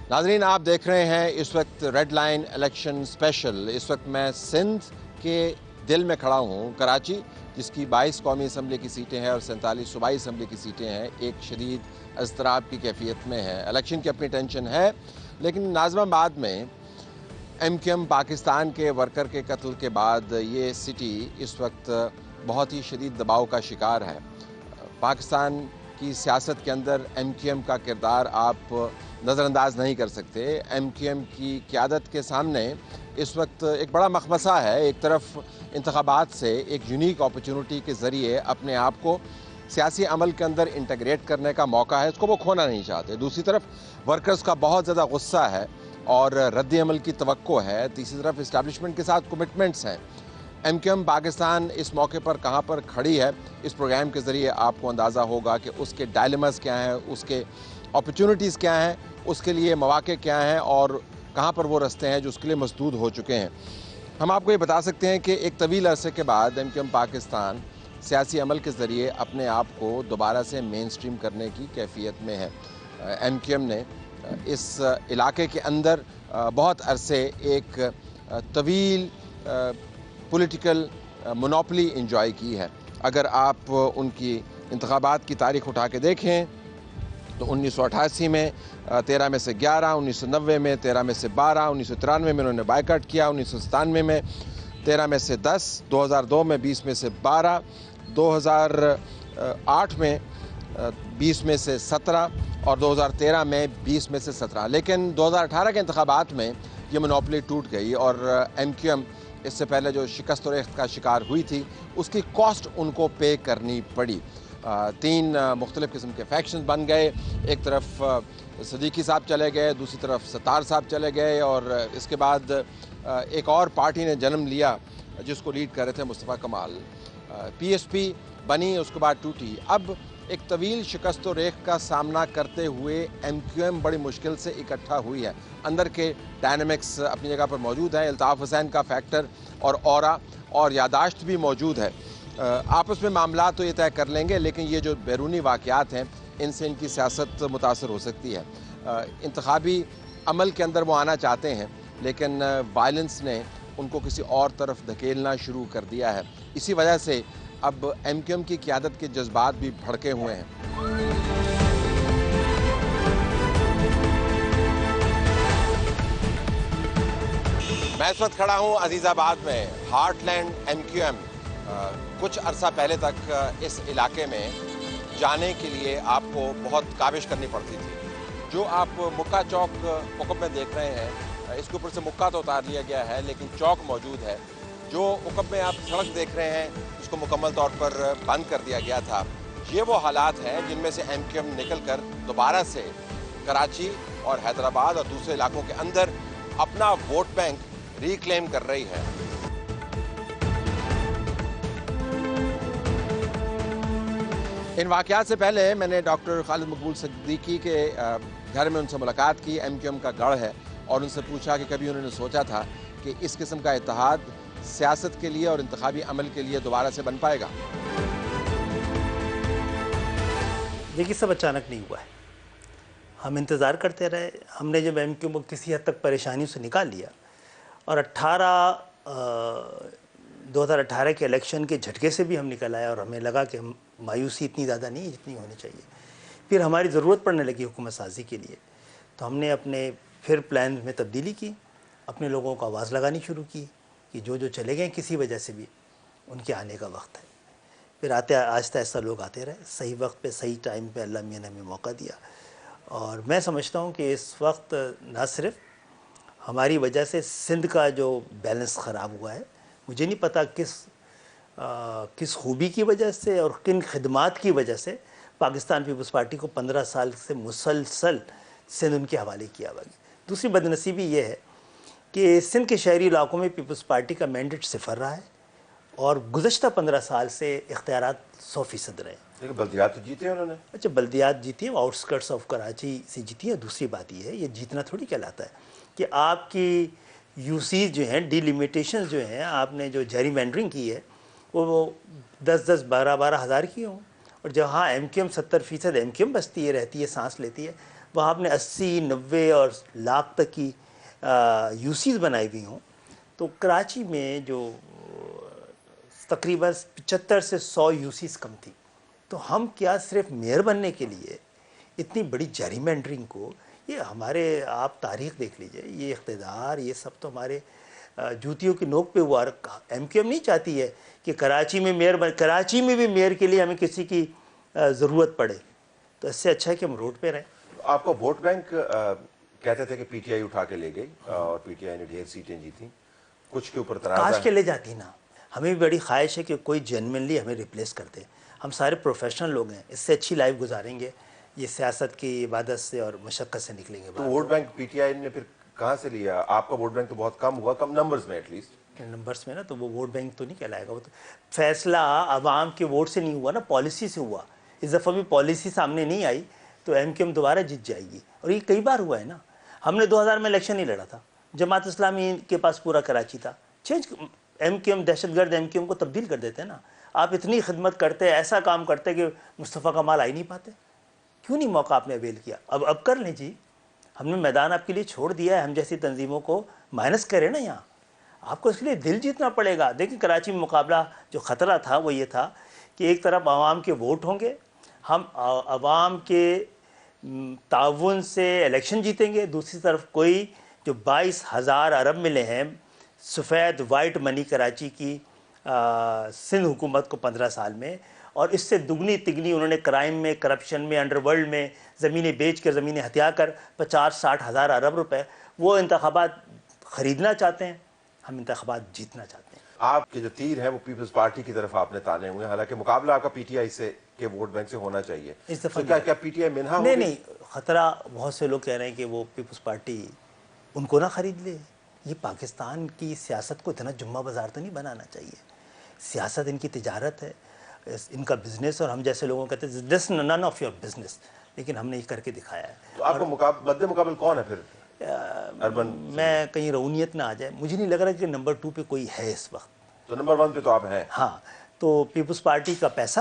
नाज़रीन, आप देख रहे हैं इस वक्त रेड लाइन इलेक्शन स्पेशल। इस वक्त मैं सिंध के दिल में खड़ा हूँ, कराची, जिसकी 22 कौमी असम्बली की सीटें हैं और 47 सूबाई असम्बली की सीटें हैं। एक शदीद अज़तराब की कैफियत में है। इलेक्शन की अपनी टेंशन है, लेकिन नाज़िमाबाद में MQM पाकिस्तान के वर्कर के कत्ल के बाद ये सिटी इस वक्त बहुत ही शदीद दबाव का शिकार है। पाकिस्तान की सियासत के अंदर MQM का किरदार आप नज़रअंदाज नहीं कर सकते। MQM की क़यादत के सामने इस वक्त एक बड़ा मखमसा है। एक तरफ इंतखाबात से एक यूनिक अपॉर्चुनिटी के ज़रिए अपने आप को सियासी अमल के अंदर इंटीग्रेट करने का मौका है, इसको वो खोना नहीं चाहते। दूसरी तरफ वर्कर्स का बहुत ज़्यादा गुस्सा है और रद्द अमल की तवक्को है। तीसरी तरफ इस्टेब्लिशमेंट के साथ कमिटमेंट्स हैं। MQM पाकिस्तान इस मौके पर कहाँ पर खड़ी है, इस प्रोग्राम के ज़रिए आपको अंदाज़ा होगा कि उसके डायलेमास क्या हैं, उसके अपॉर्चुनिटीज़ क्या हैं, उसके लिए मौक़े क्या हैं और कहाँ पर वो रास्ते हैं जो उसके लिए मसदूद हो चुके हैं। हम आपको ये बता सकते हैं कि एक तवील अरसे के बाद MQM पाकिस्तान सियासी अमल के ज़रिए अपने आप को दोबारा से मेन स्ट्रीम करने की कैफियत में है। MQM ने इस इलाके के अंदर बहुत अरसे एक तवील पॉलिटिकल मोनोपोली इंजॉय की है। अगर आप उनकी इंतखाबात की तारीख उठा के देखें तो 1988 में 13 में से 11, 1990 में 13 में से 12, 1993 में उन्होंने बायकॉट किया, 1997 में 13 में से 10, 2002 में 20 में से 12, 2008 में 20 में से 17 और 2013 में 20 में से 17। लेकिन 2018 के इंतखाबात में ये मोनोपोली टूट गई और MQM इससे पहले जो शिकस्त और रेख्त का शिकार हुई थी, उसकी कॉस्ट उनको पे करनी पड़ी। 3 मुख्तलिफ़ किस्म के फैक्शन बन गए। एक तरफ सदीकी साहब चले गए, दूसरी तरफ सत्तार साहब चले गए और इसके बाद एक और पार्टी ने जन्म लिया जिसको लीड कर रहे थे मुस्तफ़ा कमाल। PSP बनी, उसके बाद टूटी। अब एक तवील शिकस्त और रेख का सामना करते हुए MQM बड़ी मुश्किल से इकट्ठा हुई है। अंदर के डायनामिक्स अपनी जगह पर मौजूद हैं। अल्ताफ़ हुसैन का फैक्टर और ऑरा और यादाश्त भी मौजूद है। आपस में मामला तो ये तय कर लेंगे, लेकिन ये जो बैरूनी वाक़यात हैं, इनसे इनकी सियासत मुतासर हो सकती है। इंतखाबी अमल के अंदर वो आना चाहते हैं, लेकिन वायलेंस ने उनको किसी और तरफ धकेलना शुरू कर दिया है। इसी वजह से अब MQM की क़यादत के जज्बात भी भड़के हुए हैं। मैं इस वक्त खड़ा हूँ अजीज़ाबाद में, हार्टलैंड MQM। कुछ अरसा पहले तक इस इलाके में जाने के लिए आपको बहुत काबिश करनी पड़ती थी। जो आप मुक्का चौक उकब में देख रहे हैं, इसके ऊपर से मुक्का तो उतार लिया गया है, लेकिन चौक मौजूद है। जो उकब में आप सड़क देख रहे हैं, उसको मुकम्मल तौर पर बंद कर दिया गया था। ये वो हालात हैं जिनमें से MQM निकल कर दोबारा से कराची और हैदराबाद और दूसरे इलाकों के अंदर अपना वोट बैंक रिक्लेम कर रही है। इन वाक़यात से पहले मैंने डॉक्टर खालिद मकबूल सिद्दीकी के घर में उनसे मुलाकात की। MQM का गढ़ है, और उनसे पूछा कि कभी उन्होंने सोचा था कि इस किस्म का इत्तेहाद सियासत के लिए और इंतखाबी अमल के लिए दोबारा से बन पाएगा। देखिए, सब अचानक नहीं हुआ है। हम इंतज़ार करते रहे। हमने जब MQM को किसी हद तक परेशानियों से निकाल लिया और 2018 के इलेक्शन के झटके से भी हम निकल आए और हमें लगा कि हम मायूसी इतनी ज़्यादा नहीं है जितनी होनी चाहिए। फिर हमारी ज़रूरत पड़ने लगी हुकूमत साजी के लिए, तो हमने अपने फिर प्लान में तब्दीली की, अपने लोगों को आवाज़ लगानी शुरू की कि जो जो चले गए किसी वजह से भी, उनके आने का वक्त है। फिर आहिस्ता आहिस्ता लोग आते रहे। सही वक्त पे, सही टाइम पे अल्लाह मियां ने हमें मौका दिया। और मैं समझता हूँ कि इस वक्त ना सिर्फ हमारी वजह से सिंध का जो बैलेंस ख़राब हुआ है, मुझे नहीं पता किस खूबी की वजह से और किन खिदमात की वजह से पाकिस्तान पीपल्स पार्टी को 15 साल से मुसलसल सिंध उनके हवाले किया हुआ है। दूसरी बदनसीबी ये है कि सिंध के शहरी इलाकों में पीपल्स पार्टी का मैंडेट सिफर रहा है और गुज़श्ता 15 साल से इख्तियारात 100% रहे। लेकिन बल्दियात तो जीते हैं उन्होंने। अच्छा, बल्दियात जीती हैं, आउटस्कर्ट्स ऑफ कराची से जीती हैं। दूसरी बात ये है, ये जीतना थोड़ी कहलाता है कि आपकी यूसीज जो हैं, डिलिमिटेशन जो हैं, आपने जो जेरीमैंडरिंग की है वो 10-10, 12-12 हज़ार की हों, और जहाँ MQM 70% MQM बसती है, रहती है, सांस लेती है, وہاں آپ نے 80, 90 اور لاکھ تک کی یوسیز بنائی ہوئی ہوں، تو کراچی میں جو تقریباً 75 سے 100 یوسیز کم تھی. تو ہم کیا صرف میئر بننے کے لیے اتنی بڑی جیریمینڈرنگ کو، یہ ہمارے آپ تاریخ دیکھ لیجئے، یہ اقتدار یہ سب تو ہمارے جوتیوں کی نوک پہ ہوا. ایم کیو ایم نہیں چاہتی ہے کہ کراچی میں کراچی میں بھی میئر کے لیے ہمیں کسی کی ضرورت پڑے، تو اس سے اچھا ہے کہ ہم روڈ پہ رہیں. آپ کو ووٹ بینک کہتے تھے کہ پی ٹی آئی اٹھا کے لے گئی اور پی ٹی آئی نے ڈھیر سیٹیں جیتیں، کچھ کے اوپر تنازع کاش کے لے جاتی نا. ہمیں بھی بڑی خواہش ہے کہ کوئی جینوئنلی ہمیں ریپلیس کر دے. ہم سارے پروفیشنل لوگ ہیں، اس سے اچھی لائف گزاریں گے، یہ سیاست کی عبادت سے اور مشقت سے نکلیں گے. تو vote bank P T I نے پھر کہاں سے لیا؟ آپ کا ووٹ بینک تو بہت کم ہوا، کم نمبرز میں ایٹ لیسٹ. نمبرس میں نا، تو وہ ووٹ بینک تو نہیں کہلائے گا. وہ تو فیصلہ عوام کے ووٹ سے نہیں ہوا نا، پالیسی سے ہوا. اس دفعہ بھی پالیسی سامنے نہیں آئی تو ایم کیو ایم دوبارہ جیت جائے گی. اور یہ کئی بار ہوا ہے نا. ہم نے 2000 میں الیکشن نہیں لڑا تھا، جماعت اسلامی کے پاس پورا کراچی تھا. چینج ایم کیو ایم، دہشت گرد ایم کیو ایم کو تبدیل کر دیتے ہیں نا. آپ اتنی خدمت کرتے، ایسا کام کرتے کہ مصطفیٰ کمال آ ہی نہیں پاتے. کیوں نہیں موقع آپ نے اویل کیا؟ اب کر لیں جی. ہم نے میدان آپ کے لیے چھوڑ دیا ہے. ہم جیسی تنظیموں کو مائنس کریں نا یہاں. آپ کو اس لیے دل جیتنا پڑے گا. دیکھیں کراچی میں مقابلہ جو خطرہ تھا وہ یہ تھا کہ ایک طرف عوام کے ووٹ ہوں گے، ہم عوام کے تعاون سے الیکشن جیتیں گے، دوسری طرف کوئی جو 22,000 ارب ملے ہیں سفید وائٹ منی کراچی کی سندھ حکومت کو 15 سال میں، اور اس سے دگنی تگنی انہوں نے کرائم میں، کرپشن میں، انڈر ورلڈ میں زمینیں بیچ کر، زمینیں ہتھیا کر 50-60 ہزار ارب روپے وہ انتخابات خریدنا چاہتے ہیں. ہم انتخابات جیتنا چاہتے ہیں. آپ کے جو تیر ہیں وہ پیپلز پارٹی کی طرف آپ نے تانے ہوئے ہیں، حالانکہ مقابلہ آپ کا پی ٹی آئی سے کے ووٹ بینک سے ہونا چاہیے. اس دفعہ کیا پی ٹی آئی منہا نہیں ہوگی؟ نہیں، خطرہ بہت سے لوگ کہہ رہے ہیں کہ وہ پیپلز پارٹی ان کو نہ خرید لے. یہ پاکستان کی سیاست کو اتنا جمعہ بازار تو نہیں بنانا چاہیے. سیاست ان کی تجارت ہے، ان کا بزنس، اور ہم جیسے لوگوں کہتے ہیں دس نن آف یور بزنس، لیکن ہم نے یہ کر کے دکھایا ہے. تو آپ کو مد مقابل کون ہے پھر اربن؟ میں کہیں رونیت نہ آ جائے، مجھے نہیں لگ رہا کہ نمبر 2 پہ کوئی ہے اس وقت. تو نمبر 1 پہ تو آپ ہیں. ہاں، تو پیپلز پارٹی کا پیسہ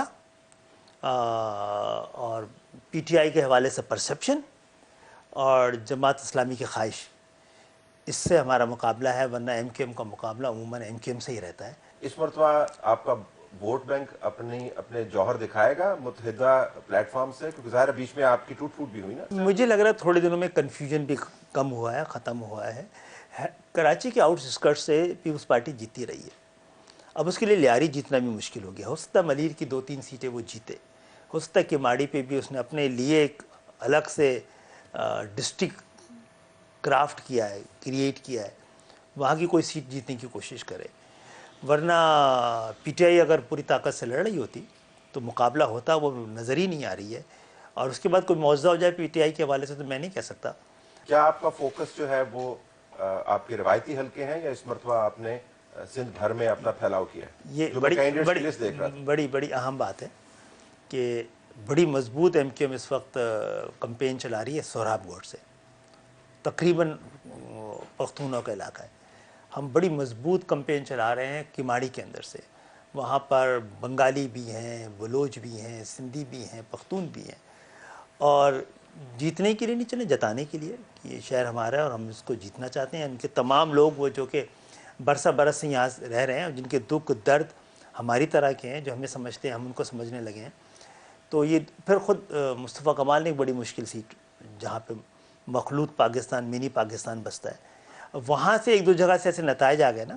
اور پی ٹی آئی کے حوالے سے پرسیپشن اور جماعت اسلامی کی خواہش، اس سے ہمارا مقابلہ ہے. ورنہ ایم کیو ایم کا مقابلہ عموماً ایم کیو ایم سے ہی رہتا ہے. اس مرتبہ آپ کا ووٹ بینک اپنے جوہر دکھائے گا متحدہ پلیٹ فارم سے؟ کیونکہ ظاہر بیچ میں آپ کی ٹوٹ پھوٹ بھی ہوئی نا. مجھے لگ رہا ہے تھوڑے دنوں میں کنفیوژن بھی کم ہوا ہے، ختم ہوا ہے. کراچی کے آؤٹ اسکرٹ سے پیپلز پارٹی جیتی رہی ہے. اب اس کے لیے لیاری جیتنا بھی مشکل ہو گیا. ہو سکتا ہے ملیر کی 2-3 سیٹیں وہ جیتے، ہو سکتا ہے کہ ماڑی پہ بھی اس نے اپنے لیے ایک الگ سے ڈسٹرکٹ کرافٹ کیا ہے، کریٹ کیا ہے، وہاں کی کوئی سیٹ جیتنے کی کوشش کرے. ورنہ پی ٹی آئی اگر پوری طاقت سے لڑ رہی ہوتی تو مقابلہ ہوتا، وہ نظر ہی نہیں آ رہی ہے. اور اس کے بعد کوئی معاوضہ ہو جائے پی ٹی آئی کے حوالے سے تو میں نہیں کہہ سکتا. کیا آپ کا فوکس جو ہے وہ آپ کے روایتی حلقے ہیں، یا اس مرتبہ آپ نے سندھ بھر میں اپنا پھیلاؤ کیا ہے؟ یہ جو میں کینڈیڈیٹس کی لسٹ دیکھ رہا تھا. بڑی اہم بات ہے کہ بڑی مضبوط ایم کیو ایم اس وقت کمپین چلا رہی ہے سہراب گوٹ سے. تقریباً پختونوں کا علاقہ ہے. ہم بڑی مضبوط کمپین چلا رہے ہیں کماڑی کے اندر سے. وہاں پر بنگالی بھی ہیں، بلوچ بھی ہیں، سندھی بھی ہیں، پختون بھی ہیں. اور جیتنے کے لیے نہیں چلے، جتانے کے لیے کہ یہ شہر ہمارا ہے اور ہم اس کو جیتنا چاہتے ہیں. ان کے تمام لوگ وہ جو کہ برسہ برس سے یہاں رہ رہے ہیں، جن کے دکھ درد ہماری طرح کے ہیں، جو ہمیں سمجھتے ہیں، ہم ان کو سمجھنے لگے ہیں. تو یہ پھر خود مصطفیٰ کمال نے ایک بڑی مشکل سیٹ جہاں پہ مخلوط پاکستان، منی پاکستان بستا ہے، وہاں سے 1-2 جگہ سے ایسے نتائج آ گئے نا،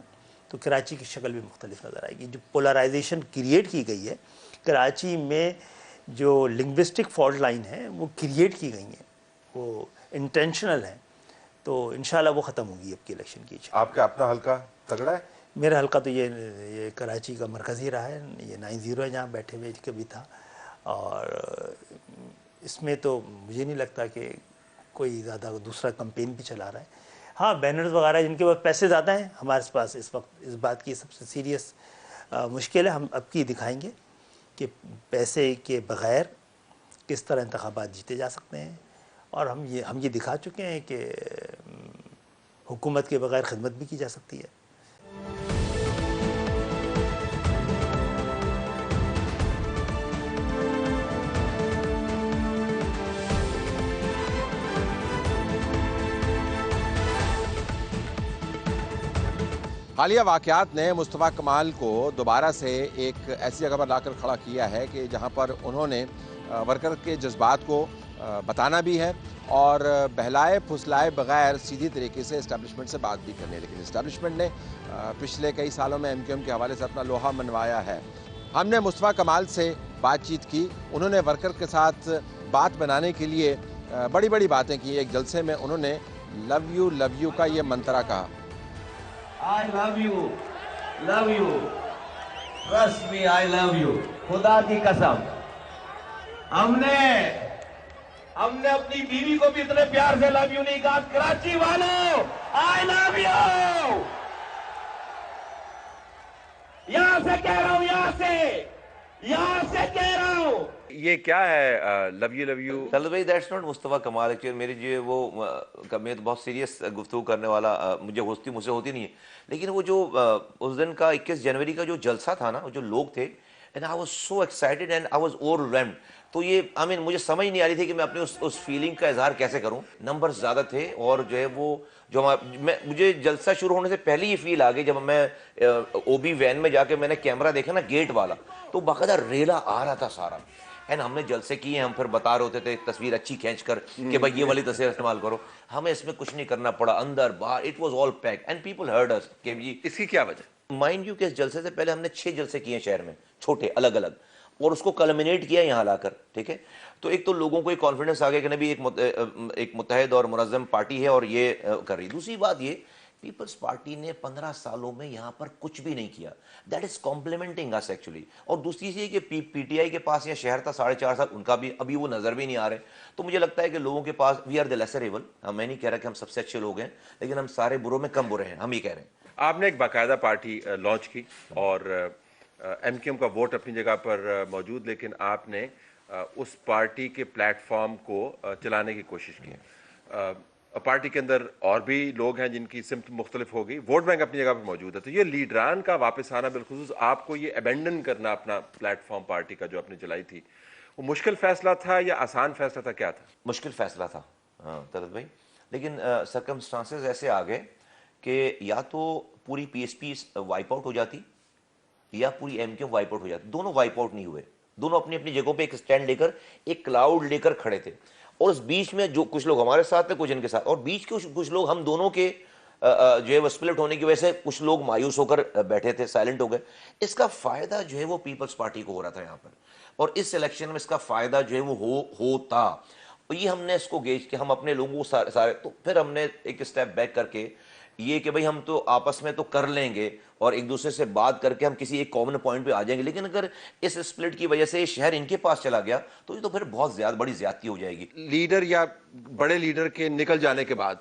تو کراچی کی شکل بھی مختلف نظر آئے گی. جو پولرائزیشن کریٹ کی گئی ہے کراچی میں، جو لنگوسٹک فالٹ لائن ہے وہ کریٹ کی گئی ہیں، وہ انٹینشنل ہیں. تو انشاءاللہ وہ ختم ہوگی اب کی الیکشن کی. آپ کا اپنا حلقہ تگڑا ہے؟ میرا حلقہ تو یہ کراچی کا مرکزی رہا ہے. یہ 9-0 ہے جہاں بیٹھے ہوئے کبھی تھا. اور اس میں تو مجھے نہیں لگتا کہ کوئی زیادہ دوسرا کمپین بھی چلا رہا ہے. ہاں، بینرز وغیرہ جن کے پاس پیسے زیادہ ہیں، ہمارے پاس اس وقت اس بات کی سب سے سیریس مشکل ہے. ہم اب کی دکھائیں گے کہ پیسے کے بغیر کس طرح انتخابات جیتے جا سکتے ہیں. اور ہم یہ دکھا چکے ہیں کہ حکومت کے بغیر خدمت بھی کی جا سکتی ہے. حالیہ واقعات نے مصطفیٰ کمال کو دوبارہ سے ایک ایسی جگہ پر لا کر کھڑا کیا ہے کہ جہاں پر انہوں نے ورکر کے جذبات کو بتانا بھی ہے اور بہلائے پھسلائے بغیر سیدھی طریقے سے اسٹیبلشمنٹ سے بات بھی کرنی ہے، لیکن اسٹیبلشمنٹ نے پچھلے کئی سالوں میں MQM کے حوالے سے اپنا لوہا منوایا ہے۔ ہم نے مصطفیٰ کمال سے بات چیت کی، انہوں نے ورکر کے ساتھ بات بنانے کے لیے بڑی بڑی باتیں کی۔ ایک جلسے میں انہوں نے لو یو کا یہ منترا کہا۔ I love you, trust me, I love you. خدا کی قسم ہم نے اپنی بیوی کو بھی اتنے پیار سے love you نہیں کہا۔ کراچی والوں I love you. یہاں سے کہہ رہا ہوں، یہاں سے کہہ رہا ہوں۔ یہ کیا ہے لو یو؟ طلعت بھائی that's not Mustafa Kamal, actually میری جو وہ میں تو بہت سیریس گفتگو کرنے والا مجھے مجھ سے ہوتی نہیں ہے، لیکن وہ جو اس دن کا 21 جنوری کا جو جلسہ تھا نا، جو لوگ تھے and I was so excited and I was overwhelmed. تو یہ مجھے سمجھ نہیں آ رہی تھی کہ میں اپنے اس فیلنگ کا اظہار کیسے کروں۔ نمبر زیادہ تھے اور جو ہے وہ مجھے جلسہ شروع ہونے سے پہلے یہ فیل آ گئی جب میں OB وین میں جا کے میں نے کیمرہ دیکھا نا گیٹ والا، تو باقاعدہ ریلا آ رہا تھا سارا، اینڈ ہم نے جلسے کیے، ہم پھر بتا رہے ہوتے تھے تصویر اچھی کھینچ کر کہ بھائی یہ والی تصویر استعمال کرو، ہمیں اس میں کچھ نہیں کرنا پڑا، اندر باہر it was all pack and people heard اس کہ جی اس کی کیا وجہ؟ مائنڈ یو کہ اس جلسے سے پہلے ہم نے 6 جلسے کیے ہیں شہر میں، چھوٹے الگ الگ، اور اس کو کلمنیٹ کیا یہاں لا کر، ٹھیک ہے۔ تو ایک تو لوگوں کو ایک کانفیڈنس آ گیا کہ نبی ایک متحد اور منظم پارٹی ہے اور یہ کر رہی۔ دوسری بات یہ، پیپلز پارٹی نے 15 سالوں میں یہاں پر کچھ بھی نہیں کیا، دیٹ از کمپلیمنٹنگ اس ایکچولی۔ اور دوسری چیز یہ کہ PTI کے پاس یہ شہر تھا 4.5 سال، ان کا بھی ابھی وہ نظر بھی نہیں آ رہے، تو مجھے لگتا ہے کہ لوگوں کے پاس we are the lesser evil. میں نہیں کہہ رہا کہ ہم سب سے اچھے لوگ ہیں، لیکن ہم سارے بروں میں کم برے ہیں، ہم یہ کہہ رہے ہیں۔ آپ نے ایک باقاعدہ پارٹی لانچ کی اور MQM کا ووٹ اپنی جگہ پر موجود، لیکن آپ نے اس پارٹی کے پلیٹ فارم کو چلانے کی کوشش کی۔ پارٹی کے اندر اور بھی لوگ ہیں جن کی سمت مختلف ہوگی، ووٹ بینک اپنی جگہ پر موجود ہے، تو یہ لیڈران کا واپس آنا، بالخصوص آپ کو یہ ابینڈن کرنا اپنا پلیٹ فارم پارٹی کا جو آپ نے چلائی تھی، وہ مشکل فیصلہ تھا یا آسان فیصلہ تھا، کیا تھا؟ مشکل فیصلہ تھا ہاں طلعت بھائی، لیکن سرکمسٹانسز ایسے آ گئے کہ یا تو پوری PSP وائپ آؤٹ ہو جاتی یا پوری MQM وائپ آؤٹ ہو جاتی۔ دونوں وائپ آؤٹ نہیں ہوئے، دونوں اپنی اپنی جگہوں پہ ایک سٹینڈ لے کر ایک کلاؤڈ لے کر کھڑے تھے، اور اس بیچ میں جو کچھ لوگ ہمارے ساتھ تھے، کچھ ان کے ساتھ، اور بیچ کے کچھ لوگ ہم دونوں کے جو ہے وہ سپلٹ ہونے کی وجہ سے کچھ لوگ مایوس ہو کر بیٹھے تھے، سائلنٹ ہو گئے۔ اس کا فائدہ جو ہے وہ پیپلز پارٹی کو ہو رہا تھا یہاں پر، اور اس الیکشن میں اس کا فائدہ جو ہے وہ ہوتا، یہ ہم نے اس کو گیج کہ ہم اپنے لوگوں کو سارے، تو پھر ہم نے ایک اسٹیپ بیک کر کے یہ کہ بھئی ہم تو آپس میں تو کر لیں گے اور ایک دوسرے سے بات کر کے ہم کسی ایک کامن پوائنٹ پہ آ جائیں گے، لیکن اگر اس سپلٹ کی وجہ سے یہ شہر ان کے پاس چلا گیا تو یہ تو پھر بہت بڑی زیادتی ہو جائے گی۔ لیڈر یا بڑے لیڈر کے نکل جانے کے بعد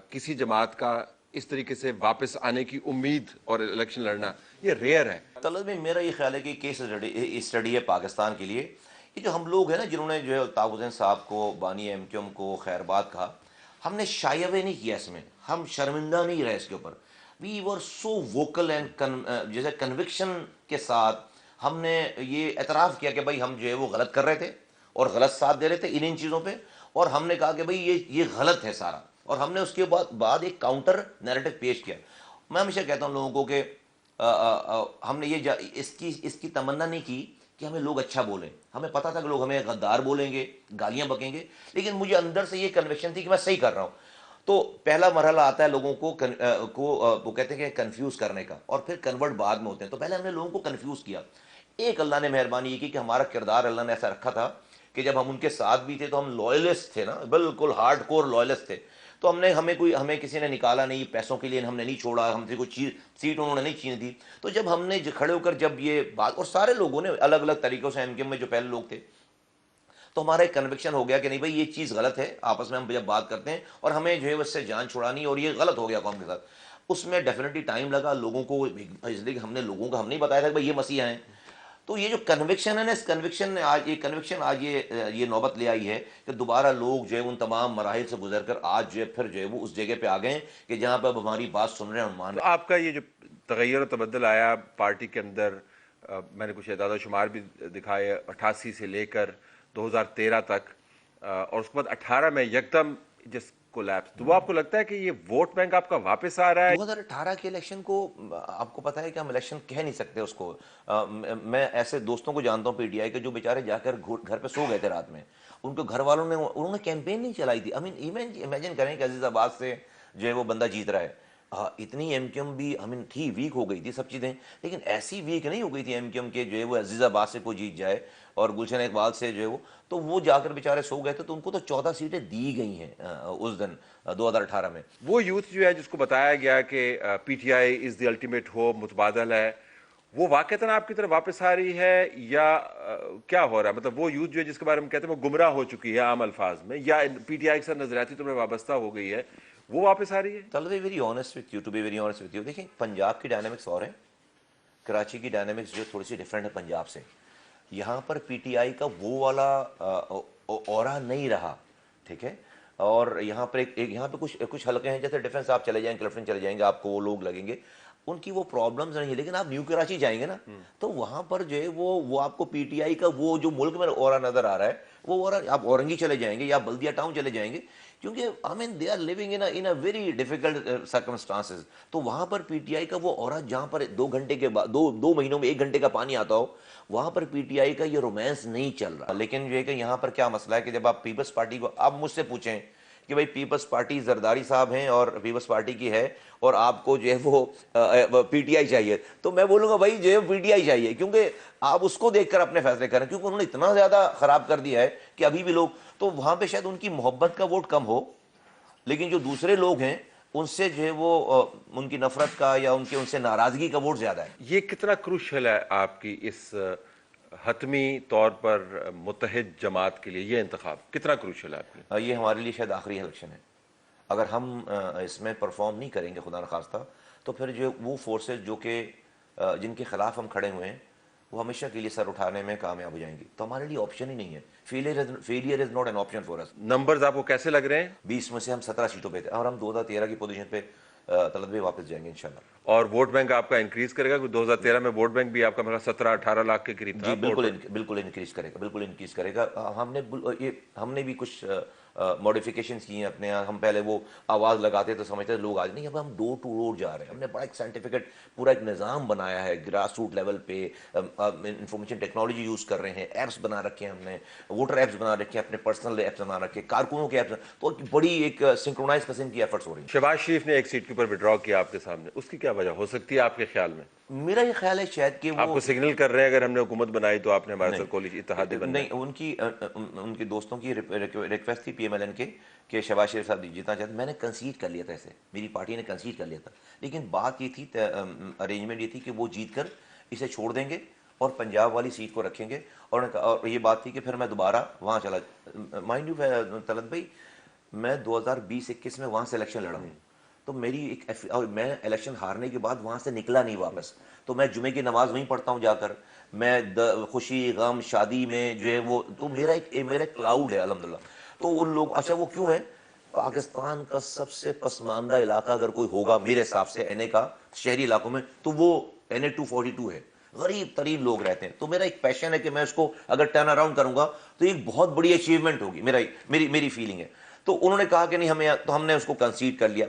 کسی جماعت کا اس طریقے سے واپس آنے کی امید اور الیکشن لڑنا یہ ریئر ہے۔ طلعت میں میرا یہ خیال ہے کہ کیس اسٹڈی ہے پاکستان کے لیے، یہ جو ہم لوگ ہیں نا جنہوں نے جو ہے الطاف حسین صاحب کو، بانی MQM کو خیر بات کہا، ہم نے شائع اوے نہیں کیا اس میں، ہم شرمندہ نہیں رہے اس کے اوپر، وی ور سو ووکل اینڈ جیسے کنوکشن کے ساتھ ہم نے یہ اعتراف کیا کہ بھائی ہم جو ہے وہ غلط کر رہے تھے اور غلط ساتھ دے رہے تھے ان چیزوں پہ، اور ہم نے کہا کہ بھائی یہ غلط ہے سارا، اور ہم نے اس کے بعد ایک کاؤنٹر نیریٹو پیش کیا۔ میں ہمیشہ کہتا ہوں لوگوں کو کہ ہم نے یہ اس کی تمنا نہیں کی کہ ہمیں لوگ اچھا بولیں، ہمیں پتہ تھا کہ لوگ ہمیں غدار بولیں گے، گالیاں بکیں گے، لیکن مجھے اندر سے یہ کنوکشن تھی کہ میں صحیح کر رہا ہوں۔ تو پہلا مرحلہ آتا ہے لوگوں کو وہ کہتے ہیں کہ کنفیوز کرنے کا، اور پھر کنورٹ بعد میں ہوتے ہیں، تو پہلے ہم نے لوگوں کو کنفیوز کیا۔ ایک اللہ نے مہربانی یہ کی کہ ہمارا کردار اللہ نے ایسا رکھا تھا کہ جب ہم ان کے ساتھ بھی تھے تو ہم لوائلسٹ تھے نا، بالکل ہارڈ کور لوائلسٹ تھے، تو ہمیں کسی نے نکالا نہیں، پیسوں کے لیے ہم نے نہیں چھوڑا، ہم سے کوئی سیٹ انہوں نے نہیں چھین دی۔ تو جب ہم نے کھڑے ہو کر جب یہ بات، اور سارے لوگوں نے الگ الگ طریقوں سے MQM میں جو پہلے لوگ تھے، تو ہمارا ایک کنوکشن ہو گیا کہ نہیں بھائی یہ چیز غلط ہے، آپس میں ہم جب بات کرتے ہیں اور ہمیں جو ہے اس سے جان چھڑانی، اور یہ غلط ہو گیا قوم کے ساتھ، اس میں ڈیفینیٹلی ٹائم لگا لوگوں کو، اس لیے کہ ہم نے لوگوں کو ہم نہیں بتایا تھا کہ بھائی یہ مسیح ہیں۔ تو یہ جو کنوکشن ہے نا، اس کنوکشن نے آج یہ نوبت لے آئی ہے کہ دوبارہ لوگ جو ہے ان تمام مراحل سے گزر کر آج جو ہے پھر جو ہے وہ اس جگہ پہ آ گئے ہیں کہ جہاں پہ اب ہماری بات سن رہے ہیں اور مان رہے ہیں۔ آپ کا یہ جو تغیر و تبدل آیا پارٹی کے اندر، میں نے کچھ اعداد و شمار بھی دکھائے، 88 سے لے کر 2013 تک، اور اس کے بعد 18 میں یکدم جس कोलैप्स, तो वो आपको लगता है कि ये वोट बैंक आपका वापस आ रहा है? 2018 के इलेक्शन को आपको पता है कि हम इलेक्शन कह नहीं सकते उसको। मैं ऐसे दोस्तों को जानता हूँ पीटीआई के जो बेचारे जाकर घर पे सो गए थे रात में, उनके घर वालों ने उन्होंने कैंपेन नहीं चलाई थी। आई मीन इमेजिन करें कि अजीजाबाद से जो है वो बंदा जीत रहा है। इतनी एमक्यूएम भी थी, वीक हो गई थी सब चीज़ें, लेकिन ऐसी वीक नहीं हो गई थी एमक्यूएम के जो है वो अजीजाबाद से कोई जीत जाए और गुलशन इकबाल से जो है तो वो जाकर बेचारे सो गए थे। तो उनको तो 14 सीटें दी गई हैं उस दिन 2018 में। वो यूथ जो है जिसको बताया गया कि PTI is the ultimate hope, मुतबादल है, वो वाकईतन आपकी तरफ वापस आ रही है या क्या हो रहा है? मतलब वो यूथ जो है जिसके बारे में कहते हैं वो गुमराह हो चुकी है आम अल्फाज में, या पीटीआई के साथ नजरियाती तौर पर वाबस्ता हो गई है, वो वापस आ रही है? To be very honest with you, देखिए पंजाब की डायनामिक्स और है, कराची की डायनामिक्स जो थोड़ी सी डिफरेंट है पंजाब से। यहाँ पर पीटीआई का वो वाला ऑरा नहीं रहा, ठीक है। और यहाँ पर यहाँ पे कुछ हल्के हैं, जैसे डिफेंस आप चले जाएंगे, क्लिफ्टन चले जाएंगे, आपको वो लोग लगेंगे, उनकी वो प्रॉब्लम्स नहीं है। लेकिन आप न्यू कराची जाएंगे ना, तो वहाँ पर जो है वो आपको पीटीआई का वो जो मुल्क में ऑरा नजर आ रहा है, वो ऑरा आप औरंगी चले जाएंगे या बल्दिया टाउन चले जाएंगे, क्योंकि I mean they are living in a very difficult circumstances. तो वहाँ पर पीटीआई का वो ऑरा, जहाँ पर 2 घंटे के बाद 2 महीनों में 1 घंटे का पानी आता हो, वहाँ पर पीटीआई का ये रोमांस नहीं चल रहा। लेकिन जो है कि यहाँ पर क्या मसला है कि जब आप पीपल्स पार्टी को, आप मुझसे पूछें कि भाई पीपल्स पार्टी जरदारी साहब हैं और पीपल्स पार्टी की है और आपको जो है वो पीटीआई चाहिए, तो मैं बोलूँगा भाई जो है पीटीआई चाहिए, क्योंकि आप उसको देखकर अपने फैसले करें, क्योंकि उन्होंने इतना ज़्यादा ख़राब कर दिया है कि अभी भी लोग, तो वहाँ पे शायद उनकी मोहब्बत का वोट कम हो, लेकिन जो दूसरे लोग हैं उनसे जो है वो उनकी नफरत का या उनसे नाराज़गी का वोट ज़्यादा है। ये कितना क्रूशल है आपकी इस हतमी तौर पर मुत्तहिद जमात के लिए, ये इंतखाब कितना क्रूशल है आपके लिए? ये हमारे लिए शायद आखिरी इलेक्शन है। अगर हम इसमें परफॉर्म नहीं करेंगे खुदा न खास्ता, तो फिर जो वो फोर्सेस जो कि जिनके खिलाफ हम खड़े हुए हैं, वो हमेशा के लिए सर उठाने में कामयाब हो जाएंगी। तो हमारे लिए ऑप्शन ही नहीं है, failure is not an option for us. Numbers आपको कैसे लग रहे हैं? 20 में से हम 17 सीटों पे थे और हम 2013 की पोजीशन पे तलत भी वापस जाएंगे इंशाल्लाह। और वोट बैंक आपका इंक्रीज करेगा? 2013 में वोट बैंक भी आपका मतलब 17-18 लाख के करीब था। जी बिल्कुल इंक्रीज करेगा। हमने भी कुछ मॉडिफिकेशंस किए हैं अपने यहाँ। हम पहले वो आवाज़ लगाते तो समझते लोग आज नहीं, अब हम डोर टू डोर जा रहे हैं। हमने बड़ा एक साइंटिफिक पूरा एक निज़ाम बनाया है, ग्रास रूट लेवल पे इंफॉर्मेशन टेक्नोलॉजी यूज़ कर रहे हैं, ऐप्स बना रखे हैं हमने, वोटर ऐप्स बना रखे हैं, अपने पर्सनल ऐप्स बना रखे हैं, कारकुनों के ऐप्स, तो बड़ी एक सिंक्रोनाइज किस्म की एफर्ट्स हो रही हैं। शहबाज शरीफ ने एक सीट के ऊपर विड्रॉ किया आपके सामने, उसकी क्या वजह हो सकती है आपके ख्याल में? मेरा ये ख्याल है शायद कि वो आपको सिग्नल कर रहे हैं अगर हमने हुकूमत बनाई तो आपने हमारे साथ कोलिशन इत्तेहादी बनना नहीं, उनकी दोस्तों की रिक्वेस्ट थी पीएमएलएन के शहबाज शरीफ साहब जीतना चाहते। मैंने कंसीड कर लिया था, ऐसे मेरी पार्टी ने कंसीड कर लिया था, लेकिन बात ये थी, अरेंजमेंट ये थी कि वो जीत कर इसे छोड़ देंगे और पंजाब वाली सीट को रखेंगे। और ये बात थी कि फिर मैं दोबारा वहाँ चला। माइंड यू तलत भाई, मैं 2020-21 में वहाँ से इलेक्शन लड़ा हूँ, तो मेरी और मैं इलेक्शन हारने के बाद वहाँ से निकला नहीं वापस। तो मैं जुमे की नमाज वहीं पढ़ता हूँ जाकर, मैं खुशी गम शादी में जो है वो, तो मेरा एक क्लाउड है अल्हम्दुलिल्लाह। तो उन लोग, अच्छा वो क्यों है? पाकिस्तान का सबसे पसमानदा इलाका अगर कोई होगा मेरे हिसाब से एनए का, शहरी इलाकों में, तो वो NA 242 है। गरीब तरीन लोग रहते हैं। तो मेरा एक पैशन है कि मैं उसको अगर टर्न अराउंड करूंगा तो एक बहुत बड़ी अचीवमेंट होगी, मेरी फीलिंग है। तो उन्होंने कहा कि नहीं हमें, तो हमने उसको कंसीड कर लिया।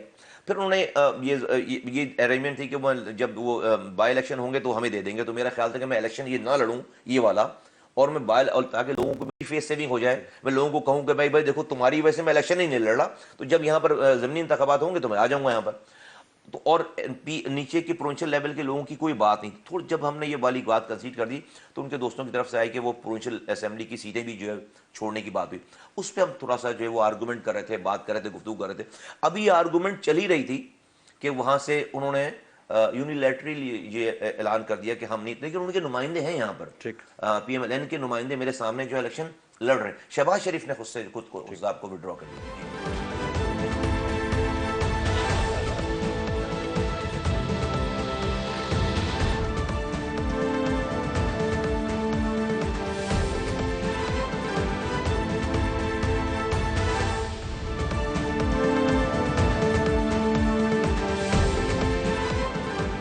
फिर उन्होंने ये अरेंजमेंट थी कि वो जब वो बाई इलेक्शन होंगे तो हमें दे देंगे। तो मेरा ख्याल था कि मैं इलेक्शन ये ना लड़ूं ये वाला, और मैं और ताकि लोगों को भी फेस सेविंग हो जाए। मैं लोगों को कहूं कि भाई देखो तुम्हारी वजह से मैं इलेक्शन ही नहीं लड़ रहा, तो जब यहाँ पर ज़मीनी इंतखाबात होंगे तो मैं आ जाऊंगा यहाँ पर। तो और नीचे के प्रोविंशियल लेवल के लोगों की कोई बात नहीं। थोड़ी जब हमने ये वाली बात कंसीड कर दी तो उनके दोस्तों की तरफ से आई कि वो प्रोविंशियल असेंबली की सीटें भी जो है छोड़ने की बात हुई। उस पर हम थोड़ा सा जो है वो आर्गूमेंट कर रहे थे, बात कर रहे थे, गुफ्तगू कर रहे थे। अभी आर्गूमेंट चल ही रही थी कि वहाँ से उन्होंने यूनिलैटरली ये ऐलान कर दिया कि हम नहीं, लेकिन उनके नुमाइंदे हैं यहाँ पर, PMLN के नुमाइंदे मेरे सामने जो इलेक्शन लड़ रहे हैं। शहबाज शरीफ ने खुद को विड्रॉ कर दिया।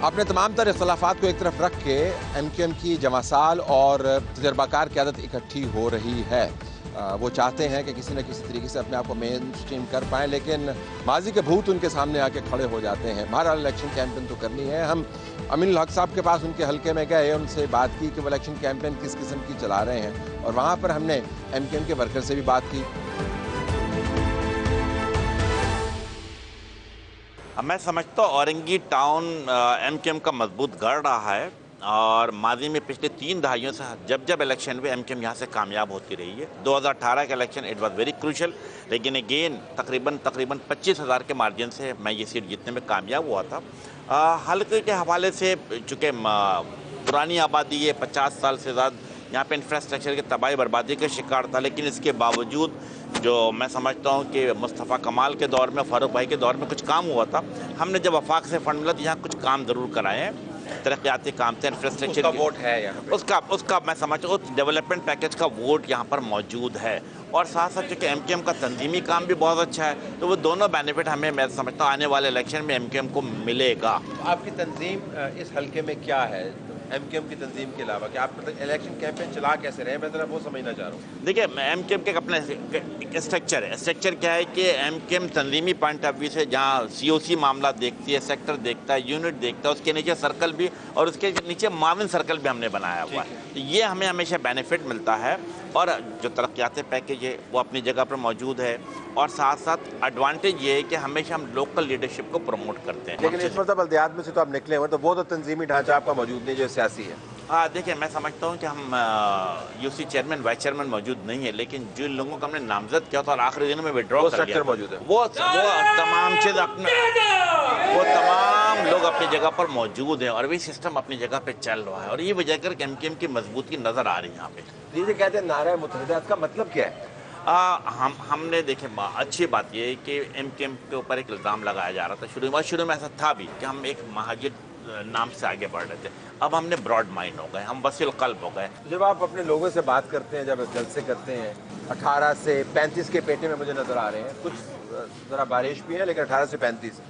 अपने तमाम तर इख्तलाफात को एक तरफ रख के MQM की जमासाल और तजर्बाकार क़यादत इकट्ठी हो रही है। وہ چاہتے ہیں کہ کسی نہ کسی طریقے سے اپنے آپ کو مین اسٹریم کر پائیں، لیکن ماضی کے بھوت ان کے سامنے آ کے کھڑے ہو جاتے ہیں۔ بہرحال الیکشن کیمپین تو کرنی ہے۔ ہم امین الحق صاحب کے پاس ان کے حلقے میں گئے، ان سے بات کی کہ وہ الیکشن کیمپین کس قسم کی چلا رہے ہیں، اور وہاں پر ہم نے ایم کیو ایم کے ورکر سے بھی بات کی۔ میں سمجھتا ہوں Orangi town M Q M کا مضبوط گڑھ رہا ہے، اور ماضی میں پچھلے 3 دہائیوں سے جب الیکشن ہوئے ایم کیو ایم یہاں سے کامیاب ہوتی رہی ہے۔ 2018 کا election it was very crucial, لیکن اگین تقریباً 25,000 کے مارجن سے میں یہ سیٹ جیتنے میں کامیاب ہوا تھا۔ حلقے کے حوالے سے چونکہ پرانی آبادی ہے، 50 سال سے زیادہ یہاں پہ انفراسٹرکچر کی تباہی بربادی کا شکار تھا، لیکن اس کے باوجود جو میں سمجھتا ہوں کہ مصطفیٰ کمال کے دور میں، فاروق بھائی کے دور میں کچھ کام ہوا تھا۔ ہم نے جب وفاق سے فنڈ ملا تو یہاں کچھ کام ضرور کرائے ہیں، ترقیاتی کام تھے، انفراسٹرکچر کا ووٹ ہے یہاں پہ، اس کا میں سمجھتا ہوں ڈیولپمنٹ پیکج کا ووٹ یہاں پر موجود ہے، اور ساتھ ساتھ چونکہ ایم کیو ایم کا تنظیمی کام بھی بہت اچھا ہے، تو وہ دونوں بینیفٹ ہمیں میں سمجھتا ہوں آنے والے الیکشن میں ایم کیو ایم کو ملے گا۔ آپ کی تنظیم اس حلقے میں کیا ہے ایم کیو ایم کی تنظیم کے علاوہ، کہ آپ الیکشن کیمپین چلا کیسے رہے ہیں؟ میں ذرا وہ سمجھنا چاہ رہا ہوں۔ دیکھیے ایم کیو ایم کے اپنا اسٹرکچر ہے۔ اسٹرکچر کیا ہے کہ ایم کیو ایم تنظیمی پوائنٹ آف ویو سے جہاں سی او سی معاملات دیکھتی ہے، سیکٹر دیکھتا ہے، یونٹ دیکھتا ہے، اس کے نیچے سرکل بھی، اور اس کے نیچے معاون سرکل بھی ہم نے بنایا ہوا ہے۔ یہ ہمیں ہمیشہ بینیفٹ ملتا ہے، اور جو ترقیاتی پیکج ہے وہ اپنی جگہ پر موجود ہے، اور ساتھ ساتھ ایڈوانٹیج یہ ہے کہ ہمیشہ ہم لوکل لیڈرشپ کو پروموٹ کرتے ہیں۔ لیکن اس مرتبہ بلدیات میں سے تو آپ نکلے ہوئے، تو وہ تو تنظیمی ڈھانچہ آپ کا موجود نہیں جو سیاسی ہے۔ دیکھیں میں سمجھتا ہوں کہ ہم U C chairman vice chairman موجود نہیں ہے، لیکن جن لوگوں کو ہم نے نامزد کیا تھا اور آخری دنوں میں وڈرا کر لیا، موجود ہے، وہ تمام چیز وہ تمام لوگ اپنی جگہ پر موجود ہیں، اور وہی سسٹم اپنی جگہ پہ چل رہا ہے، اور یہ وجہ کر ایم کیو ایم کی مضبوطی نظر آ رہی ہے یہاں پہ۔ یہ کہتے ہیں نعرہ متحدہ، کا مطلب کیا ہے؟ ہم نے دیکھیں اچھی بات یہ ہے کہ ایم کیو ایم کے اوپر ایک الزام لگایا جا رہا تھا، شروع میں ایسا تھا بھی کہ ہم ایک مہاجر نام سے آگے بڑھ رہے تھے، اب ہم نے براڈ مائنڈ ہو گئے، ہم وسیع القلب ہو گئے۔ جب آپ اپنے لوگوں سے بات کرتے ہیں، جب جلسے کرتے ہیں، 18 سے 35 کے پیٹے میں مجھے نظر آ رہے ہیں، کچھ ذرا بارش بھی ہے لیکن 18 سے 35،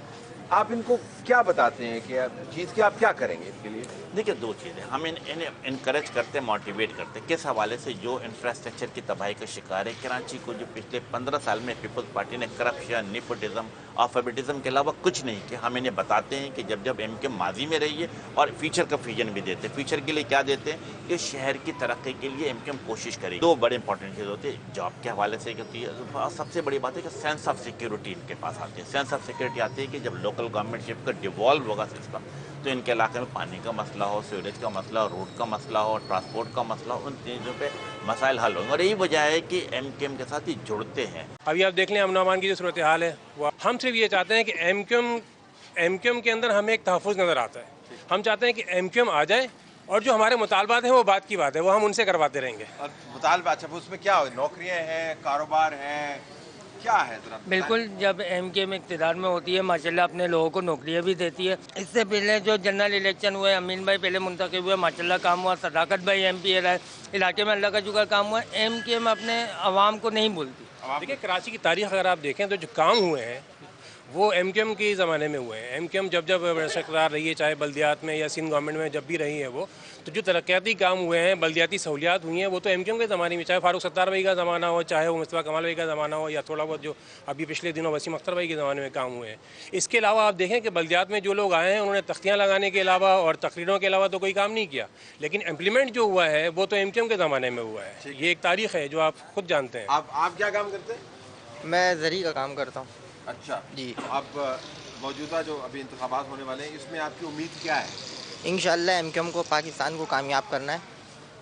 آپ ان کو کیا بتاتے ہیں کہ جیت کے آپ کیا کریں گے اس کے لیے؟ دیکھیے 2 چیزیں ہم انہیں انکریج کرتے ہیں، موٹیویٹ کرتے ہیں، کس حوالے سے جو انفراسٹرکچر کی تباہی کا شکار ہے۔ کراچی کو جو پچھلے 15 سال میں پیپلز پارٹی نے کرپشن، نیپوٹزم اور فیوریٹزم کے علاوہ کچھ نہیں کیا، ہم انہیں بتاتے ہیں کہ جب ایم کیو ایم ماضی میں رہی ہے، اور فیوچر کا ویژن بھی دیتے ہیں۔ فیوچر کے لیے کیا دیتے ہیں کہ شہر کی ترقی کے لیے ایم کیو ایم کوشش کرے گی۔ 2 بڑے انپورٹنٹ چیز ہوتی ہے، جاب کے حوالے سے ہوتی ہے، سب سے بڑی بات ہے کہ سینس آف سیکیورٹی ان کے پاس آتی ہے۔ سینس آف سیکیورٹی آتی ہے کہ جب لوکل گورنمنٹ شپ کا ڈیوالو ہوگا سسٹم، تو ان کے علاقے میں پانی کا مسئلہ ہو، سیوریج کا مسئلہ ہو، روڈ کا مسئلہ ہو، ٹرانسپورٹ کا مسئلہ ہو، ان چیزوں پہ مسائل حل ہوں گے، اور یہی وجہ ہے کہ ایم کیو ایم کے ساتھ یہ جڑتے ہیں۔ ابھی آپ دیکھ لیں امن و امان کی جو صورتحال ہے، وہ ہم صرف یہ چاہتے ہیں کہ ایم کیو ایم کے اندر ہمیں ایک تحفظ نظر آتا ہے۔ ہم چاہتے ہیں کہ ایم کیو ایم آ جائے، اور جو ہمارے مطالبات ہیں وہ بات کی بات ہے، وہ ہم ان سے کرواتے رہیں گے۔ اور مطالبہ اچھا اس میں کیا ہو، نوکریاں ہیں، کاروبار ہیں، کیا ہے ذرا؟ بالکل، جب ایم کیو ایم اقتدار میں ہوتی ہے ماشاءاللہ اپنے لوگوں کو نوکریاں بھی دیتی ہے۔ اس سے پہلے جو جنرل الیکشن ہوئے، امین بھائی پہلے منتخب ہوئے، ماشاءاللہ کام ہوا، صداقت بھائی ایم پی رہے، علاقے میں اللہ کا شکر کام ہوا۔ ایم کیو ایم اپنے عوام کو نہیں بھولتی۔ دیکھیں کراچی کی تاریخ اگر آپ دیکھیں تو جو کام ہوئے ہیں وہ ایم کیو ایم کے زمانے میں ہوئے ہیں۔ ایم کیو ایم جب اقتدار رہی ہے، چاہے بلدیات میں یا سندھ گورنمنٹ میں جب بھی رہی ہے، وہ تو جو ترقیاتی کام ہوئے ہیں، بلدیاتی سہولیات ہوئی ہیں، وہ تو ایم کیو ایم کے زمانے میں، چاہے فاروق ستار بھائی کا زمانہ ہو، چاہے وہ مصطفیٰ کمال بھائی کا زمانہ ہو، یا تھوڑا بہت جو ابھی پچھلے دنوں وسیم اختر بھائی کے زمانے میں کام ہوئے ہیں۔ اس کے علاوہ آپ دیکھیں کہ بلدیات میں جو لوگ آئے ہیں انہوں نے تختیاں لگانے کے علاوہ اور تقریروں کے علاوہ تو کوئی کام نہیں کیا، لیکن امپلیمنٹ جو ہوا ہے وہ تو ایم کیو ایم کے زمانے میں ہوا ہے۔ یہ ایک تاریخ ہے جو آپ خود جانتے ہیں۔ آپ کیا کام کرتے ہیں؟ میں زرعی کا کام کرتا ہوں۔ اچھا جی، آپ موجودہ جو ابھی انتخابات ہونے والے ہیں، اس میں آپ کی امید کیا ہے؟ انشاءاللہ ایم کیو ایم کو پاکستان کو کامیاب کرنا ہے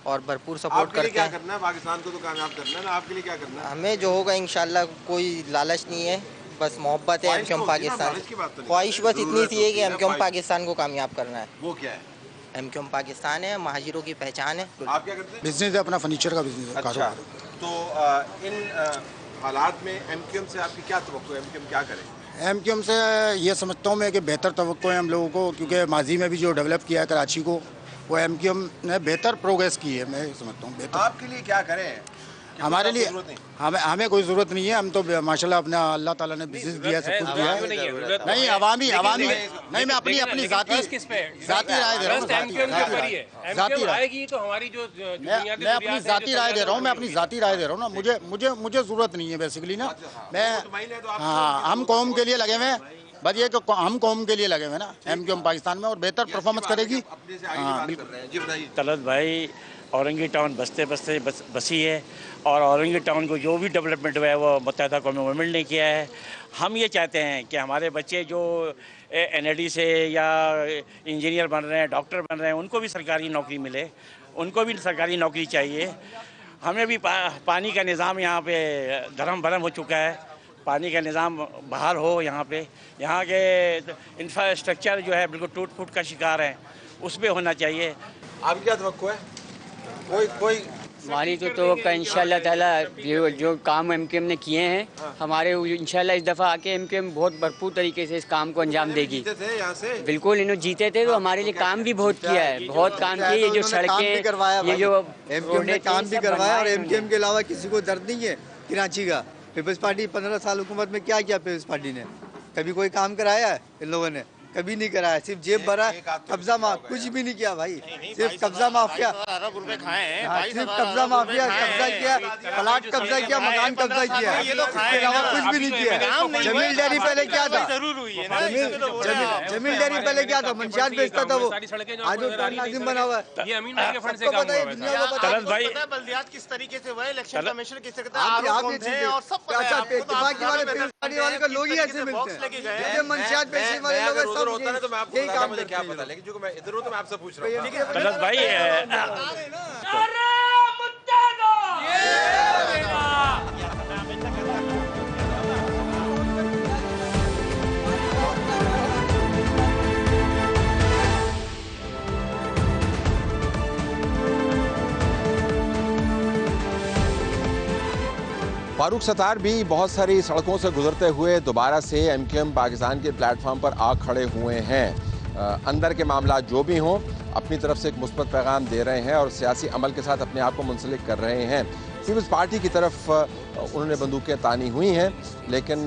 اور بھرپور سپورٹ کرتے کیا ہیں۔ کرنا ہے؟ پاکستان کو تو کامیاب کرنا ہے نا، آپ کے لیے کیا کرنا ہے؟ ہمیں جو ہوگا انشاءاللہ کوئی لالچ نہیں ہے، بس محبت ہے ایم کیو ایم پاکستان۔ خواہش بس اتنی سی ہے کہ ایم کیو ایم پاکستان کو کامیاب کرنا ہے۔ وہ کیا ہے؟ ایم کیو ایم پاکستان ہے، مہاجروں کی پہچان ہے۔ آپ کیا کرتے ہیں؟ بزنس ہے اپنا، فرنیچر کا بزنس ہے، اچھا، تو ان حالات میں ایم کیو ایم سے آپ کی کیا توقع ہے؟ ایم کیو ایم کیا کرے؟ ایم کیو ایم سے یہ سمجھتا ہوں میں کہ بہتر توقع ہے ہم لوگوں کو، کیونکہ ماضی میں بھی جو ڈیولپ کیا ہے کراچی کو، وہ ایم کیو ایم نے بہتر پروگریس کی ہے، میں سمجھتا ہوں بہتر۔ آپ کے لیے کیا کریں؟ ہمارے لیے ہمیں کوئی ضرورت نہیں ہے، ہم تو ماشاءاللہ اپنا اللہ تعالیٰ نے بزنس دیا ہے، سب کچھ دیا ہے۔ نہیں، عوامی नहीं, मैं अपनी ज़ाती राय दे रहा हूँ, ज़ाती राय आएगी तो हमारी जो मैं अपनी ज़ाती राय दे रहा हूँ, मैं अपनी ज़ाती राय दे रहा हूँ ना, मुझे ज़रूरत नहीं है बेसिकली ना, मैं हाँ हम कौम के लिए लगे हुए हैं, बस ये कि हम कौम के लिए लगे हुए ना, एमक्यूएम पाकिस्तान में और बेहतर परफॉर्मेंस करेगी। हाँ बिल्कुल। तलत भाई औरंगी टाउन बसी है और औरंगी टाउन को जो भी डेवलपमेंट हुआ है वो मुत्तहिदा कौमी गवर्नमेंट ने किया है। हम ये चाहते हैं कि हमारे बच्चे जो NID से या इंजीनियर बन रहे हैं, डॉक्टर बन रहे हैं, उनको भी सरकारी नौकरी मिले, उनको भी सरकारी नौकरी चाहिए। हमें भी पानी का निज़ाम यहाँ पे धर्म भरम हो चुका है, पानी का निज़ाम बहाल हो यहाँ पे। यहाँ के इंफ्रास्ट्रक्चर जो है बिल्कुल टूट फूट का शिकार है, उस पर होना चाहिए। आप क्या तवक्को है? कोई हमारी तो इंशाल्लाह ताला जो काम एमक्यूएम ने किए हैं हमारे, इंशाल्लाह इस दफ़ा आके एमक्यूएम बहुत भरपूर तरीके से इस काम को अंजाम देगी। बिल्कुल, इन्होंने जीते थे तो हमारे लिए काम भी बहुत किया है, बहुत काम किए। ये जो सड़कें, ये जो एमक्यूएम ने काम भी करवाया और एमक्यूएम के अलावा किसी को दर्द नहीं है कराची का। पीपल्स पार्टी 15 साल हुकूमत में क्या किया पीपल्स पार्टी ने? कभी कोई काम कराया है इन लोगों ने? कभी नहीं कराया, सिर्फ जेब भरा, कब्जा माफ, कुछ भी नहीं किया भाई, सिर्फ कब्जा माफिया, सिर्फ कब्जा माफिया, कब्जा किया, प्लाट कब्जा किया, मकान कब्जा किया, इसके अलावा कुछ भी नहीं किया। जमील डेयरी पहले क्या था? जमील डेयरी पहले क्या था? मंशियात बेचता था वो, आज वो नाजिम बना हुआ है। तलत भाई बल्दियात किस तरीके से हुआ, इलेक्शन कमीशन किस तरीके से लोग ही ऐसे मिलते हैं, मंशियात बेचने वाले लोग उधर होता है तो मैं आपको बताता, मुझे क्या पता, लेकिन जो मैं इधर हूं तो मैं आपसे पूछ रहा हूं। तलत भाई फारूक सत्तार भी बहुत सारी सड़कों से गुजरते हुए दोबारा से एमक्यूएम पाकिस्तान के प्लेटफॉर्म पर आ खड़े हुए हैं। अंदर के मामला जो भी हों, अपनी तरफ से एक मुस्बत पैगाम दे रहे हैं और सियासी अमल के साथ अपने आप को मुंसलिक कर रहे हैं। पीपल्स पार्टी की तरफ उन्होंने बंदूकें तानी हुई हैं, लेकिन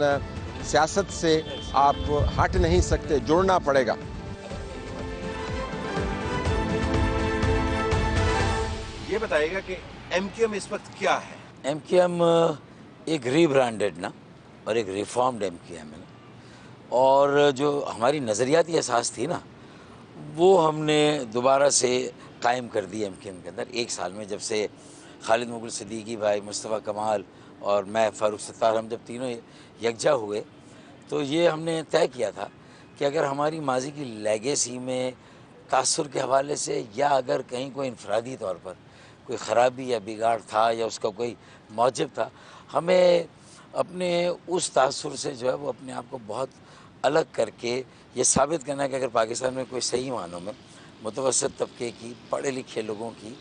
सियासत से आप हट नहीं सकते, जुड़ना पड़ेगा। ये बताइएगा कि एमक्यूएम इस वक्त क्या है? एमक्यूएम एक रीब्रांडेड ना और एक रिफॉर्म्ड एमक्यूएम है ना, और जो हमारी नज़रियाती असास थी ना वो हमने दोबारा से कायम कर दी एमक्यूएम के अंदर। एक साल में जब से खालिद मुगल सिद्दीकी भाई, मुस्तफ़ा कमाल और मैं फारूक सत्तार, हम जब तीनों यकजा हुए तो ये हमने तय किया था कि अगर हमारी माजी की लेगेसी में तासुर के हवाले से या अगर कहीं कोई इनफरादी तौर पर कोई ख़राबी या बिगाड़ था या उसका कोई मौजब था, हमें अपने उस तासुर से जो है वो अपने आप को बहुत अलग करके ये साबित करना है कि अगर पाकिस्तान में कोई सही मानों में मुतवसत तबके की, पढ़े लिखे लोगों की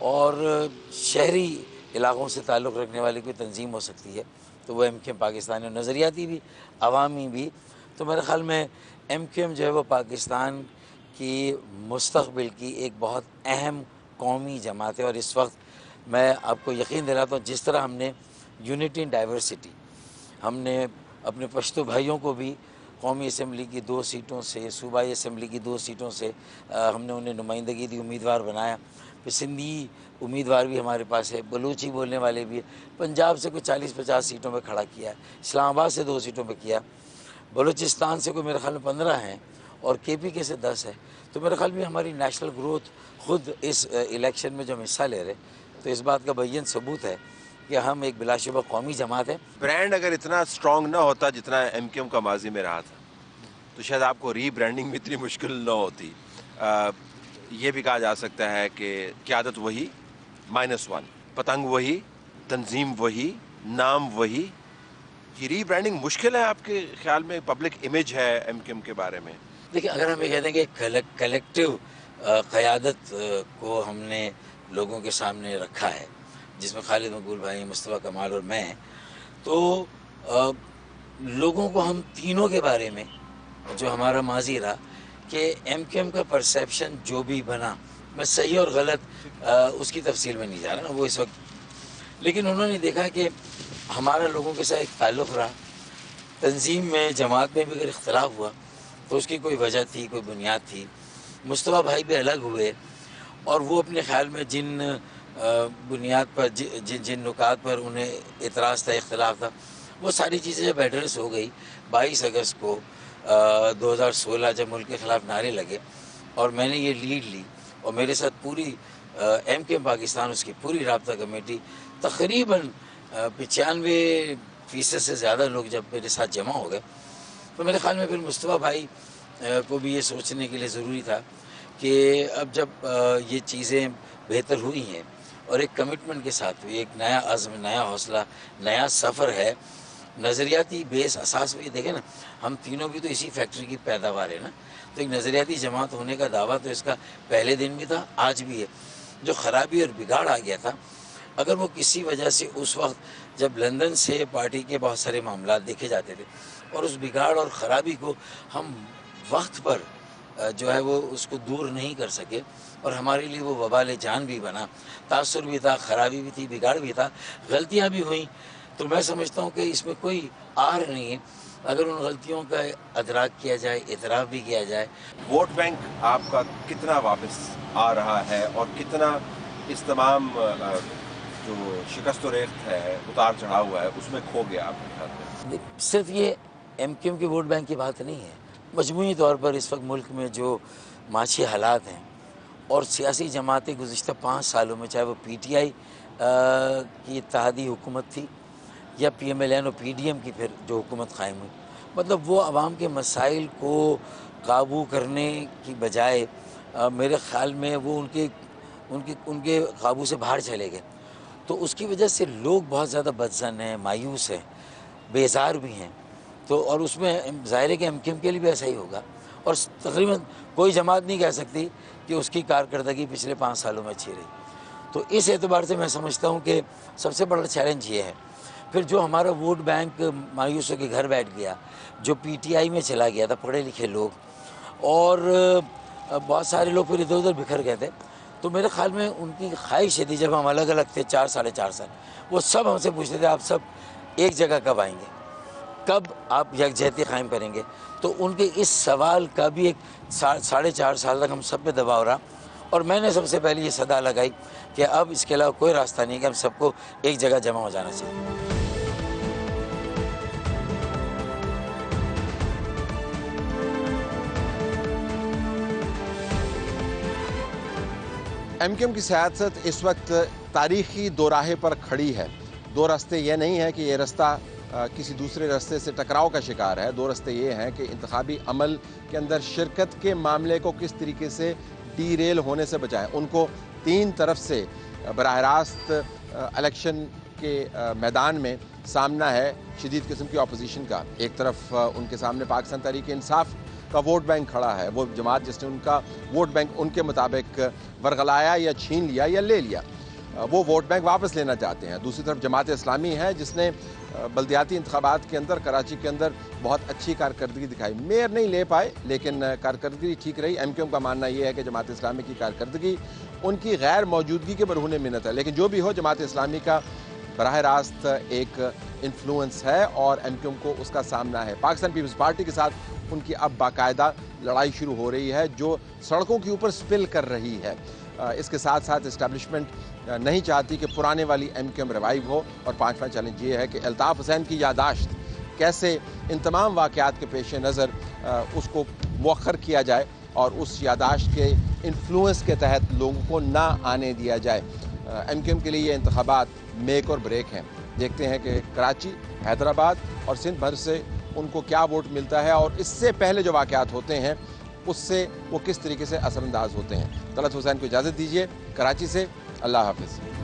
और शहरी इलाक़ों से ताल्लुक़ रखने वाली कोई तंजीम हो सकती है तो वो एमक्यूएम पाकिस्तान है, नज़रियाती भी, अवामी भी। तो मेरे ख़्याल में एमक्यूएम जो है वो पाकिस्तान की मुस्तक़बिल की एक बहुत अहम कौमी जमात है। और इस वक्त मैं आपको यकीन दिलाता हूँ, जिस तरह हमने यूनिटी इन डाइवर्सिटी, हमने अपने पश्तो भाइयों को भी कौमी असम्बली की 2 सीटों से, सूबाई असम्बली की 2 सीटों से हमने उन्हें नुमाइंदगी दी, उम्मीदवार बनाया। फिर सिंधी उम्मीदवार भी हमारे पास है, बलूची बोलने वाले भी है। पंजाब से कोई 40-50 सीटों पे खड़ा किया है, इस्लामाबाद से 2 सीटों पे किया, बलूचिस्तान से कोई मेरे ख्याल में 15 हैं और KPK से 10 है। तो मेरे ख्याल में हमारी नेशनल ग्रोथ खुद इस इलेक्शन में जो हम हिस्सा ले रहे, तो इस बात का बैन सबूत है कि हम एक बिलाशुबा कौमी जमात है। ब्रांड अगर इतना स्ट्रॉन्ग ना होता जितना एमक्यूएम का माजी में रहा था, तो शायद आपको रीब्रांडिंग भी इतनी मुश्किल ना होती। ये भी कहा जा सकता है कि क़यादत वही, -1, पतंग वही, तंजीम वही, नाम वही। ये रीब्रांडिंग मुश्किल है आपके ख्याल में? पब्लिक इमेज है एमक्यूएम के बारे में। देखिए, अगर हम ये कहते हैं कि कलेक्टिव क़यादत को हमने लोगों के सामने रखा है, जिसमें खालिद मकबूल भाई, मुस्तफ़ा कमाल और मैं, तो लोगों को हम तीनों के बारे में जो हमारा माजी रहा कि एमक्यूएम का परसेप्शन जो भी बना, मैं सही और गलत उसकी तफसील में नहीं जा रहा ना वो इस वक्त, लेकिन उन्होंने देखा कि हमारा लोगों के साथ एक ताल्लुक़ रहा, तंजीम में, जमात में भी अगर इख्तलाफ हुआ तो उसकी कोई वजह थी, कोई बुनियाद थी। मुस्तफ़ा भाई भी अलग हुए और वो अपने ख्याल में जिन बुनियाद पर जिन नुकात पर उन्हें इतराज़ था, इख्तिलाफ था, वो सारी चीज़ें जब एड्रेस हो गई 22 अगस्त को 2016 जब मुल्क के ख़िलाफ़ नारे लगे और मैंने ये लीड ली और मेरे साथ पूरी MKM पाकिस्तान, उसकी पूरी राब्ता कमेटी, तकरीबन 95% से ज़्यादा लोग जब मेरे साथ जमा हो गए, तो मेरे ख्याल में फिर मुस्तफ़ा भाई को भी ये सोचने के लिए ज़रूरी था कि अब जब ये चीज़ें बेहतर हुई हैं और एक कमिटमेंट के साथ हुई, एक नया अज़्म, नया हौसला, नया सफ़र है, नज़रियाती बेस असास में देखें ना, हम तीनों भी तो इसी फैक्ट्री की पैदावार है ना, तो एक नज़रियाती जमात होने का दावा तो इसका पहले दिन भी था, आज भी है। जो ख़राबी और बिगाड़ आ गया था, अगर वो किसी वजह से उस वक्त जब लंदन से पार्टी के बहुत सारे मामला देखे जाते थे और उस बिगाड़ और ख़राबी को हम वक्त पर जो है वो उसको दूर नहीं कर सके और हमारे लिए वो वबाल जान भी बना, तासुर भी था, ख़राबी भी थी, बिगाड़ भी था, गलतियाँ भी हुई, तो मैं समझता हूँ कि इसमें कोई आर नहीं है अगर उन गलतियों का अदराक किया जाए, इतराफ़ भी किया जाए। वोट बैंक आपका कितना वापस आ रहा है और कितना इस तमाम जो शिकस्त व रेख्त है, उतार चढ़ाव हुआ है, उसमें खो गया आपके ख्याल में? सिर्फ ये MKM के वोट बैंक की बात नहीं है, मजमूई तौर पर इस वक्त मुल्क में जो माशी हालात हैं और सियासी जमातें गुज़िश्ता 5 सालों में, चाहे वो PTI की इत्तेहादी हुकूमत थी या PMLN और PDM की फिर जो हुकूमत कायम हुई, मतलब वो आवाम के मसाइल को काबू करने की बजाय मेरे ख़्याल में वो उनके काबू से बाहर चले गए। तो उसकी वजह से लोग बहुत ज़्यादा बदज़न हैं, मायूस हैं, बेजार भी हैं। तो और उसमें ज़ाहिर है कि MKM के लिए भी ऐसा ही होगा और तकरीबन कोई जमात नहीं कह सकती कि उसकी कारकर्दगी पिछले 5 सालों में अच्छी रही। तो इस एतबार से मैं समझता हूँ कि सबसे बड़ा चैलेंज ये है। फिर जो हमारा वोट बैंक मायूसों के घर बैठ गया, जो PTI में चला गया था, पढ़े लिखे लोग, और बहुत सारे लोग फिर इधर उधर बिखर गए थे, तो मेरे ख्याल में उनकी ख्वाहिश थी, जब हम अलग अलग थे 4 साढ़े 4 साल, वो सब हमसे पूछते थे आप सब एक जगह कब आएंगे, कब आप यकजहती कायम करेंगे। तो उनके इस सवाल का भी एक 4.5 साल तक हम सब पे दबाव रहा और मैंने सबसे पहले ये सदा लगाई कि अब इसके अलावा कोई रास्ता नहीं कि हम सबको एक जगह जमा हो जाना चाहिए। MKM की सियासत इस वक्त तारीखी दो राहे पर खड़ी है। दो रास्ते ये नहीं है कि ये रास्ता किसी दूसरे रास्ते से टकराव का शिकार है। दो रास्ते ये हैं कि इंतखाबी अमल के अंदर शिरकत के मामले को किस तरीके से डीरेल होने से बचाएं। उनको 3 तरफ से बराह रास्त इलेक्शन के मैदान में सामना है शदीद किस्म की अपोजिशन का। एक तरफ उनके सामने पाकिस्तान तहरीक इंसाफ का वोट बैंक खड़ा है, वो जमात जिसने उनका वोट बैंक उनके मुताबिक वरगलाया या छीन लिया या ले लिया, वो वोट बैंक वापस लेना चाहते हैं। दूसरी तरफ जमात इस्लामी है जिसने बल्दियाती इंतखाबात के अंदर कराची के अंदर बहुत अच्छी कारकर्दगी दिखाई। मेयर नहीं ले पाए लेकिन कारकर्दगी ठीक रही। MKM का मानना यह है कि जमात इस्लामी की कारकर्दगी उनकी गैर मौजूदगी के बरहूने मिन्नत है, लेकिन जो भी हो जमात इस्लामी का बराह रास्त एक इन्फ्लुएंस है और MKM को उसका सामना है। पाकिस्तान पीपल्स पार्टी के साथ उनकी अब बाकायदा लड़ाई शुरू हो रही है जो सड़कों के ऊपर स्पिल कर रही है। इसके साथ साथ इस्टेब्लिशमेंट नहीं चाहती कि पुराने वाली MKM रिवाइव हो। और 5वां चैलेंज ये है कि अल्ताफ़ हुसैन की यादाश्त कैसे इन तमाम वाक़यात के पेश नज़र उसको मौखर किया जाए और उस यादाश्त के इन्फ्लुएंस के तहत लोगों को ना आने दिया जाए। MKM के लिए ये इंतखाबात मेक और ब्रेक हैं। देखते हैं कि कराची, हैदराबाद और सिंध भर से उनको क्या वोट मिलता है और इससे पहले जो वाक़यात होते हैं उससे वो किस तरीके से असरअंदाज होते हैं। तलत हुसैन को इजाज़त दीजिए। कराची से अल्लाह हाफ़िज़।